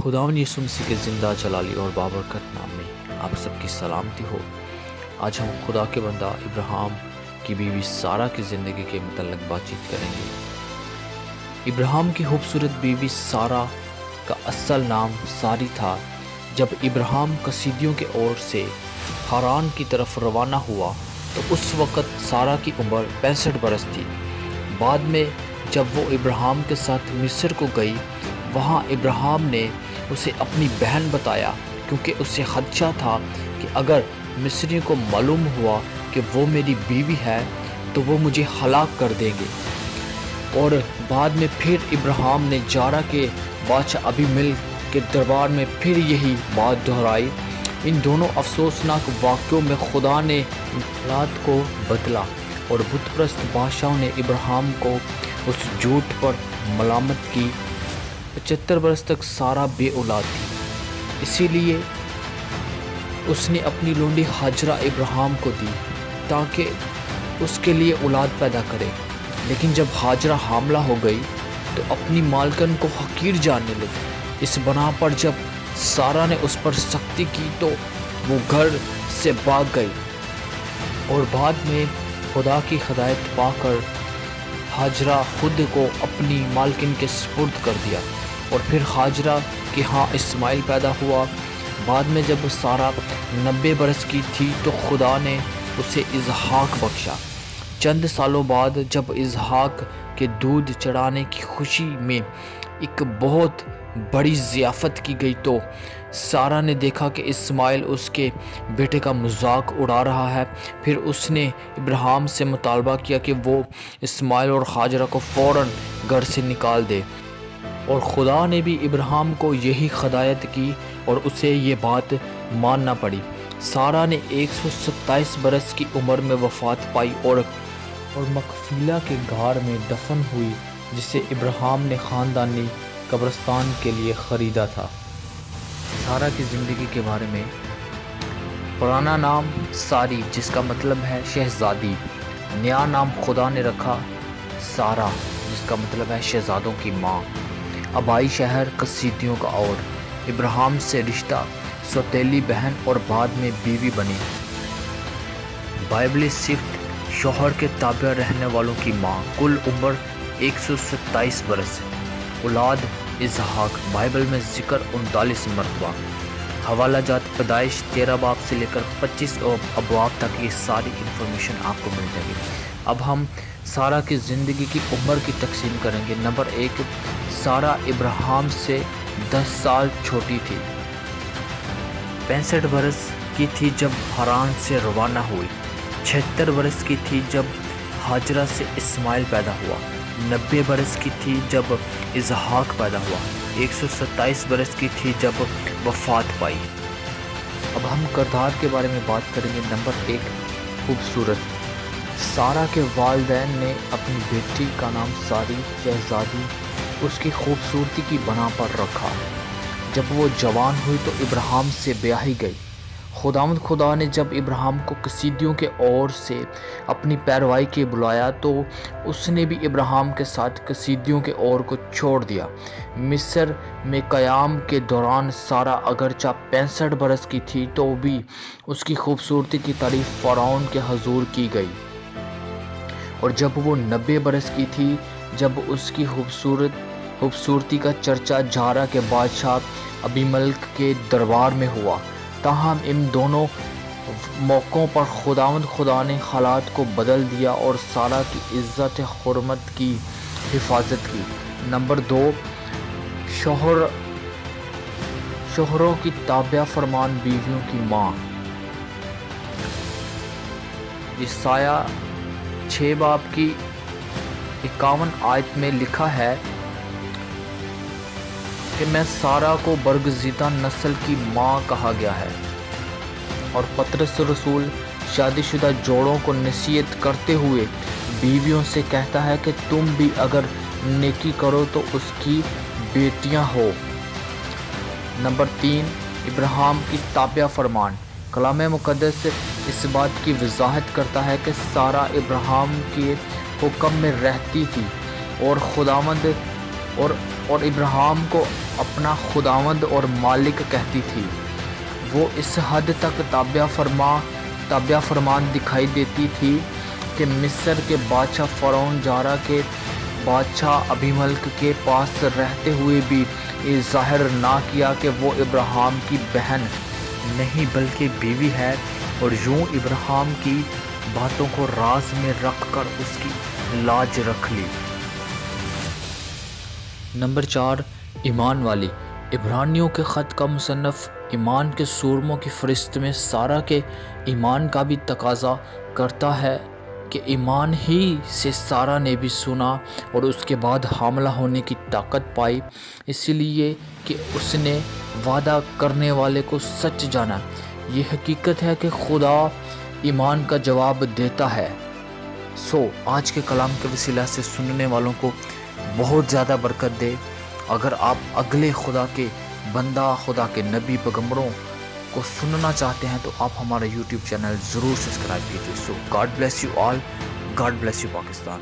خداوند یسوع مسیح کے زندہ جلالی اور بابرکت نام میں آپ سب کی سلامتی ہو۔ آج ہم خدا کے بندہ ابراہیم کی بیوی سارہ کی زندگی کے متعلق بات چیت کریں گے۔ ابراہیم کی خوبصورت بیوی سارہ کا اصل نام ساری تھا۔ جب ابراہیم کسیدیوں کے اور سے حران کی طرف روانہ ہوا تو اس وقت سارہ کی عمر 65 برس تھی۔ بعد میں جب وہ ابراہیم کے ساتھ مصر کو گئی، وہاں ابراہیم نے اسے اپنی بہن بتایا، کیونکہ اسے خدشہ تھا کہ اگر مصریوں کو معلوم ہوا کہ وہ میری بیوی ہے تو وہ مجھے ہلاک کر دیں گے۔ اور بعد میں پھر ابراہیم نے جارہ کے بادشاہ ابیملک کے دربار میں پھر یہی بات دہرائی۔ ان دونوں افسوسناک واقعوں میں خدا نے حالات کو بدلا اور بت پرست بادشاہوں نے ابراہیم کو اس جھوٹ پر ملامت کی۔ 75 برس تک سارہ بے اولاد تھی، اسی لیے اس نے اپنی لونڈی ہاجرہ ابراہیم کو دی تاکہ اس کے لیے اولاد پیدا کرے۔ لیکن جب ہاجرہ حاملہ ہو گئی تو اپنی مالکن کو حقیر جاننے لگی۔ اس بنا پر جب سارہ نے اس پر سختی کی تو وہ گھر سے بھاگ گئی اور بعد میں خدا کی ہدایت پا کر ہاجرہ خود کو اپنی مالکن کے سپرد کر دیا، اور پھر ہاجرہ کے ہاں اسماعیل پیدا ہوا۔ بعد میں جب سارہ 90 برس کی تھی تو خدا نے اسے اسحاق بخشا۔ چند سالوں بعد جب اسحاق کے دودھ چڑھانے کی خوشی میں ایک بہت بڑی ضیافت کی گئی تو سارہ نے دیکھا کہ اسماعیل اس کے بیٹے کا مذاق اڑا رہا ہے۔ پھر اس نے ابراہیم سے مطالبہ کیا کہ وہ اسماعیل اور ہاجرہ کو فوراً گھر سے نکال دے، اور خدا نے بھی ابراہیم کو یہی ہدایت کی اور اسے یہ بات ماننا پڑی۔ سارہ نے 127 برس کی عمر میں وفات پائی اور مقفیلہ کے غار میں دفن ہوئی، جسے ابراہیم نے خاندانی قبرستان کے لیے خریدا تھا۔ سارہ کی زندگی کے بارے میں پرانا نام ساری، جس کا مطلب ہے شہزادی۔ نیا نام خدا نے رکھا سارہ، جس کا مطلب ہے شہزادوں کی ماں۔ آبائی شہر کسیدیوں کا، اور ابراہیم سے رشتہ سوتیلی بہن اور بعد میں بیوی بنی۔ بائبلی صفت شوہر کے تابع رہنے والوں کی ماں۔ کل عمر 127 برس۔ اولاد اسحاق، بائبل میں ذکر 39 مرتبہ۔ حوالہ جات پیدائش 13 باب سے لے کر 25 ابواب تک، یہ ساری انفارمیشن آپ کو مل جائے گی۔ اب ہم سارہ کی زندگی کی عمر کی تقسیم کریں گے۔ نمبر 1، سارہ ابراہیم سے 10 سال چھوٹی تھی۔ 65 برس کی تھی جب حران سے روانہ ہوئی۔ 76 برس کی تھی جب ہاجرہ سے اسماعیل پیدا ہوا۔ 90 برس کی تھی جب اسحاق پیدا ہوا۔ 127 برس کی تھی جب وفات پائی۔ اب ہم کردار کے بارے میں بات کریں گے۔ نمبر 1، خوبصورت۔ سارہ کے والدین نے اپنی بیٹی کا نام ساری شہزادی اس کی خوبصورتی کی بنا پر رکھا۔ جب وہ جوان ہوئی تو ابراہیم سے بیاہی گئی۔ خدا نے جب ابراہیم کو کسیدیوں کے اور سے اپنی پیروائی کے بلایا تو اس نے بھی ابراہیم کے ساتھ کسیدیوں کے اور کو چھوڑ دیا۔ مصر میں قیام کے دوران سارہ اگرچہ 65 برس کی تھی تو بھی اس کی خوبصورتی کی تعریف فرعون کے حضور کی گئی، اور جب وہ 90 برس کی تھی جب اس کی خوبصورتی کا چرچا جارہ کے بادشاہ ابیملک کے دربار میں ہوا۔ تاہم ان دونوں موقعوں پر خدا نے حالات کو بدل دیا اور سارہ کی عزت حرمت کی حفاظت کی۔ نمبر 2، شوہروں کی تابع فرمان بیویوں کی ماں۔ یسایہ 6 باب کی 51 آیت میں لکھا ہے کہ میں سارہ کو برگزیدہ نسل کی ماں کہا گیا ہے، اور پطرس رسول شادی شدہ جوڑوں کو نصیحت کرتے ہوئے بیویوں سے کہتا ہے کہ تم بھی اگر نیکی کرو تو اس کی بیٹیاں ہو۔ نمبر 3، ابراہیم کی تابع فرمان۔ کلام مقدس اس بات کی وضاحت کرتا ہے کہ سارہ ابراہیم کے حکم میں رہتی تھی اور اور ابراہیم کو اپنا خداوند اور مالک کہتی تھی۔ وہ اس حد تک تابع فرمان دکھائی دیتی تھی کہ مصر کے بادشاہ فرعون جارا کے بادشاہ ابیملک کے پاس رہتے ہوئے بھی یہ ظاہر نہ کیا کہ وہ ابراہیم کی بہن نہیں بلکہ بیوی ہے، اور یوں ابراہیم کی باتوں کو راز میں رکھ کر اس کی لاج رکھ لی۔ نمبر 4، ایمان والی۔ عبرانیوں کے خط کا مصنف ایمان کے سورموں کی فہرست میں سارہ کے ایمان کا بھی تقاضا کرتا ہے کہ ایمان ہی سے سارہ نے بھی سنا اور اس کے بعد حاملہ ہونے کی طاقت پائی، اس لیے کہ اس نے وعدہ کرنے والے کو سچ جانا۔ یہ حقیقت ہے کہ خدا ایمان کا جواب دیتا ہے۔ آج کے کلام کے وسیلہ سے سننے والوں کو بہت زیادہ برکت دے۔ اگر آپ اگلے خدا کے بندہ، خدا کے نبی پیغمبروں کو سننا چاہتے ہیں تو آپ ہمارا یوٹیوب چینل ضرور سبسکرائب کیجیے۔ God bless you all, God bless you Pakistan.